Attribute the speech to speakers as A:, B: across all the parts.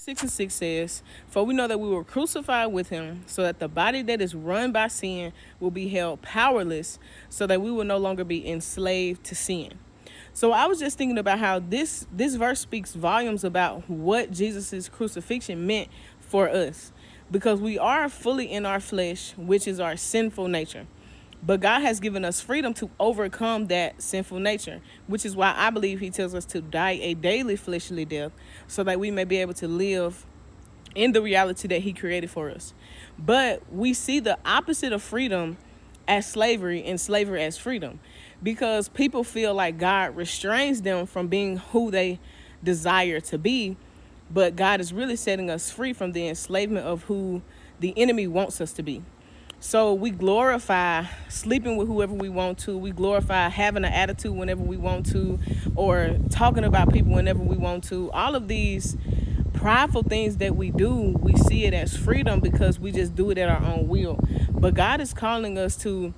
A: 6:6 says, "For we know that we were crucified with him, so that the body that is run by sin will be held powerless, so that we will no longer be enslaved to sin." So I was just thinking about how this verse speaks volumes about what Jesus' crucifixion meant for us, because we are fully in our flesh, which is our sinful nature. But God has given us freedom to overcome that sinful nature, which is why I believe he tells us to die a daily fleshly death so that we may be able to live in the reality that he created for us. But we see the opposite of freedom as slavery and slavery as freedom, because people feel like God restrains them from being who they desire to be. But God is really setting us free from the enslavement of who the enemy wants us to be. So we glorify sleeping with whoever we want to. We glorify having an attitude whenever we want to, or talking about people whenever we want to. All of these prideful things that we do, we see it as freedom because we just do it at our own will. But God is calling us to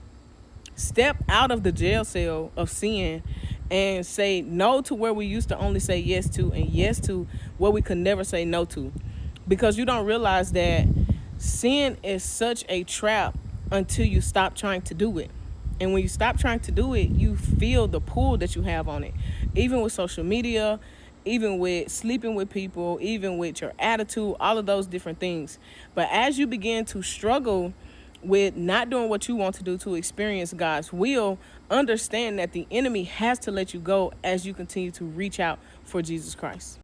A: step out of the jail cell of sin and say no to where we used to only say yes to, and yes to what we could never say no to. Because you don't realize that sin is such a trap until you stop trying to do it. And when you stop trying to do it, you feel the pull that you have on it. Even with social media, even with sleeping with people, even with your attitude, all of those different things. But as you begin to struggle with not doing what you want to do to experience God's will, understand that the enemy has to let you go as you continue to reach out for Jesus Christ.